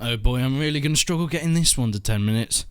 Oh boy, I'm really going to struggle getting this one to 10 minutes.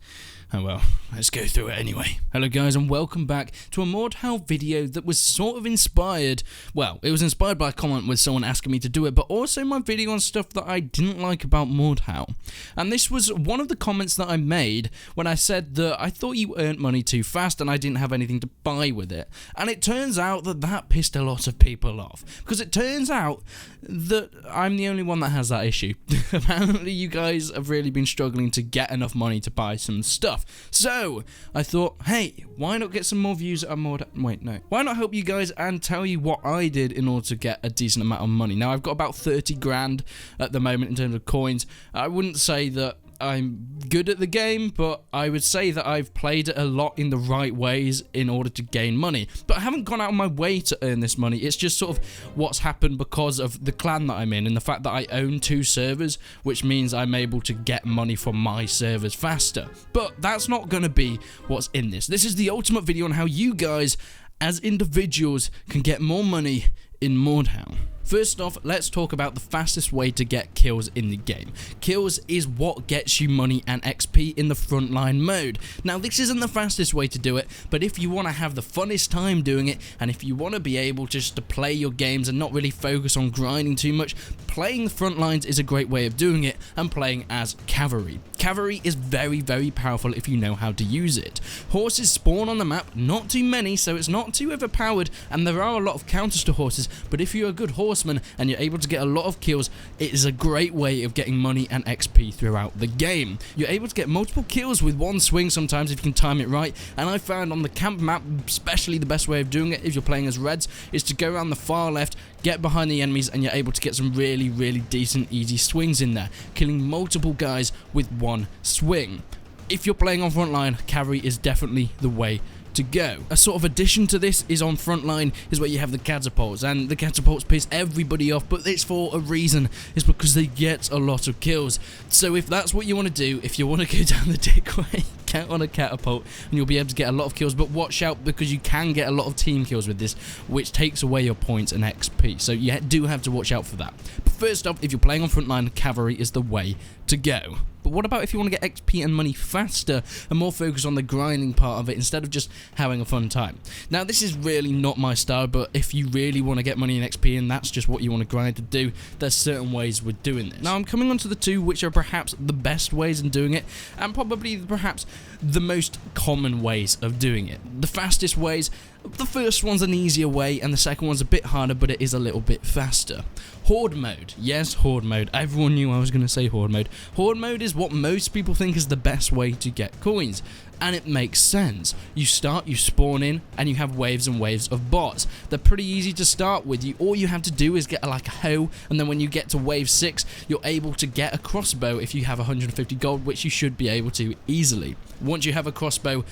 Oh well, let's go through it anyway. Hello guys and welcome back to a Mordhau video that was sort of inspired, well, it was inspired by a comment with someone asking me to do it, but also my video on stuff that I didn't like about Mordhau. And this was one of the comments that I made when I said that I thought you earned money too fast and I didn't have anything to buy with it. And it turns out that that pissed a lot of people off, because it turns out that I'm the only one that has that issue. Apparently you guys have really been struggling to get enough money to buy some stuff. So, I thought, hey, why not get some more views on why not help you guys and tell you what I did in order to get a decent amount of money. Now, I've got about 30 grand at the moment in terms of coins. I wouldn't say that I'm good at the game, but I would say that I've played it a lot in the right ways in order to gain money. But I haven't gone out of my way to earn this money. It's just sort of what's happened because of the clan that I'm in and the fact that I own 2 servers, which means I'm able to get money from my servers faster. But that's not going to be what's in this. This is the ultimate video on how you guys, as individuals, can get more money in Mordhau. First off, let's talk about the fastest way to get kills in the game. Kills is what gets you money and XP in the Frontline mode. Now, this isn't the fastest way to do it, but if you want to have the funnest time doing it, and if you want to be able just to play your games and not really focus on grinding too much, playing the Frontlines is a great way of doing it, and playing as cavalry. Cavalry is very, very powerful if you know how to use it. Horses spawn on the map, not too many, so it's not too overpowered, and there are a lot of counters to horses, but if you're a good horseman and you're able to get a lot of kills, it is a great way of getting money and XP throughout the game. You're able to get multiple kills with one swing sometimes if you can time it right, and I found on the camp map, especially the best way of doing it if you're playing as Reds, is to go around the far left, get behind the enemies, and you're able to get some really, really decent, easy swings in there, killing multiple guys with one swing. If you're playing on Frontline, cavalry is definitely the way to go. A sort of addition to this is on Frontline is where you have the catapults, and the catapults piss everybody off, but it's for a reason. It's because they get a lot of kills. So if that's what you want to do, if you want to go down the dick way, get on a catapult and you'll be able to get a lot of kills, but watch out because you can get a lot of team kills with this, which takes away your points and XP, so you do have to watch out for that. But first off, if you're playing on Frontline, cavalry is the way to go. But what about if you want to get XP and money faster and more focus on the grinding part of it instead of just having a fun time? Now, this is really not my style, but if you really want to get money and XP and that's just what you want to grind to do, there's certain ways we're doing this. Now, I'm coming on to the 2 which are perhaps the best ways in doing it, and probably perhaps the most common ways of doing it. The fastest ways, the first one's an easier way and the second one's a bit harder, but it is a little bit faster. Horde mode. Yes, Horde mode. Everyone knew I was going to say Horde mode. Horde mode is what most people think is the best way to get coins, and it makes sense. You spawn in, and you have waves and waves of bots. They're pretty easy to start with. All you have to do is get like a hoe, and then when you get to wave 6, you're able to get a crossbow if you have 150 gold, which you should be able to easily. Once you have a crossbow,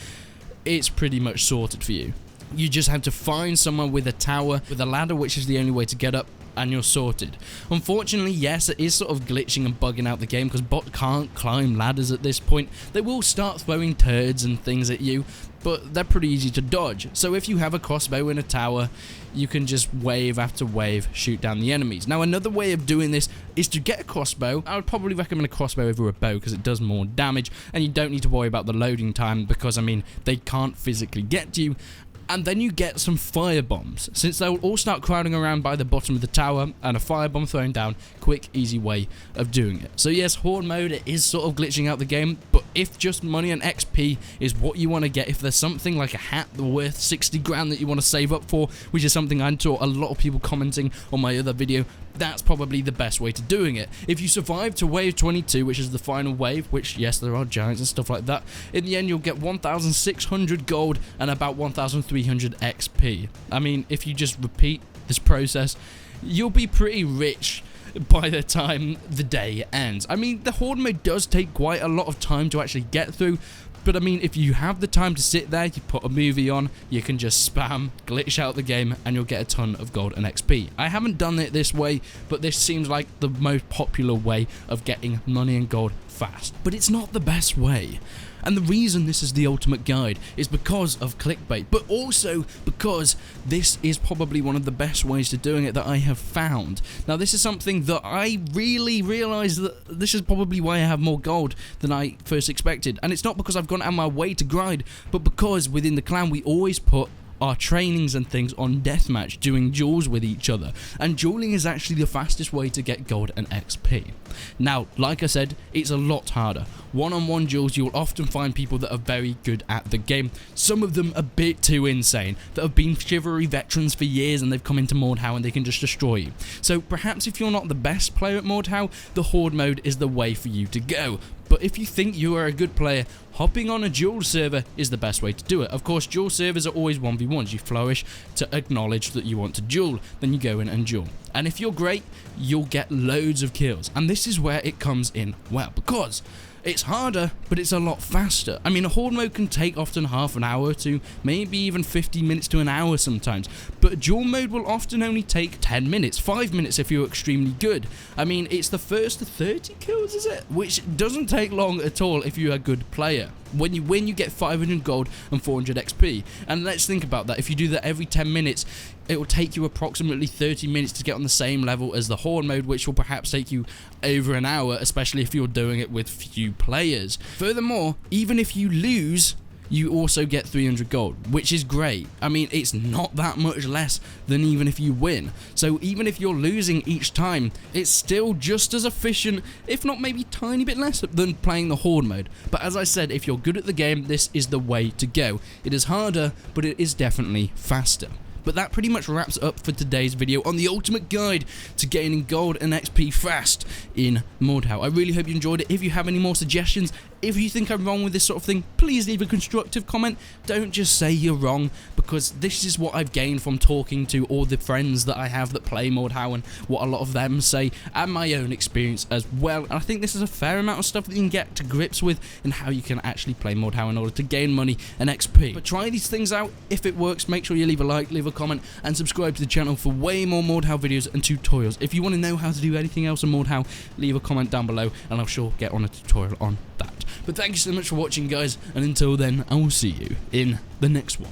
it's pretty much sorted for you. You just have to find someone with a tower, with a ladder, which is the only way to get up, and you're sorted. Unfortunately, yes, it is sort of glitching and bugging out the game because bots can't climb ladders at this point. They will start throwing turds and things at you, but they're pretty easy to dodge. So if you have a crossbow in a tower, you can just wave after wave shoot down the enemies. Now, another way of doing this is to get a crossbow. I would probably recommend a crossbow over a bow because it does more damage, and you don't need to worry about the loading time because, I mean, they can't physically get to you. And then you get some fire bombs, since they will all start crowding around by the bottom of the tower, and a firebomb thrown down, quick, easy way of doing it. So yes, Horde mode, it is sort of glitching out the game, but if just money and XP is what you want to get, if there's something like a hat worth 60 grand that you want to save up for, which is something I saw a lot of people commenting on my other video, that's probably the best way to doing it. If you survive to wave 22, which is the final wave, which yes, there are giants and stuff like that, in the end you'll get 1,600 gold and about 1,300 XP. I mean, if you just repeat this process, you'll be pretty rich by the time the day ends. I mean, the Horde mode does take quite a lot of time to actually get through, But I mean, if you have the time to sit there, you put a movie on, you can just spam, glitch out the game, and you'll get a ton of gold and XP. I haven't done it this way, but this seems like the most popular way of getting money and gold fast. But it's not the best way. And the reason this is the ultimate guide is because of clickbait, but also because this is probably one of the best ways to doing it that I have found. Now, this is something that I really realised that this is probably why I have more gold than I first expected. And it's not because I've gone out of my way to grind, but because within the clan we always put our trainings and things on deathmatch, doing duels with each other, and dueling is actually the fastest way to get gold and XP. Now, like I said, it's a lot harder. One-on-one duels, you'll often find people that are very good at the game, some of them a bit too insane, that have been chivalry veterans for years and they've come into Mordhau and they can just destroy you. So perhaps if you're not the best player at Mordhau, the Horde mode is the way for you to go. But if you think you are a good player, hopping on a duel server is the best way to do it. Of course, duel servers are always 1v1s. You flourish to acknowledge that you want to duel, then you go in and duel. And if you're great, you'll get loads of kills. And this is where it comes in well, because it's harder, but it's a lot faster. I mean, a Horde mode can take often half an hour to maybe even 50 minutes to an hour sometimes, but duel mode will often only take 10 minutes, 5 minutes if you're extremely good. I mean, it's the first to 30 kills, is it? Which doesn't take long at all if you're a good player. When you win, you get 500 gold and 400 XP. And let's think about that. If you do that every 10 minutes, it will take you approximately 30 minutes to get on the same level as the Horde mode, which will perhaps take you over an hour, especially if you're doing it with few players. Furthermore, even if you lose, you also get 300 gold, which is great. I mean, it's not that much less than even if you win. So even if you're losing each time, it's still just as efficient, if not maybe tiny bit less than playing the Horde mode. But as I said, if you're good at the game, this is the way to go. It is harder, but it is definitely faster. But that pretty much wraps up for today's video on the ultimate guide to gaining gold and XP fast in Mordhau. I really hope you enjoyed it. If you have any more suggestions, if you think I'm wrong with this sort of thing, please leave a constructive comment. Don't just say you're wrong, because this is what I've gained from talking to all the friends that I have that play Mordhau and what a lot of them say, and my own experience as well. And I think this is a fair amount of stuff that you can get to grips with and how you can actually play Mordhau in order to gain money and XP. But try these things out. If it works, make sure you leave a like, leave a comment, and subscribe to the channel for way more Mordhau videos and tutorials. If you want to know how to do anything else in Mordhau, leave a comment down below and I'll sure get on a tutorial on that. But thank you so much for watching, guys, and until then, I will see you in the next one.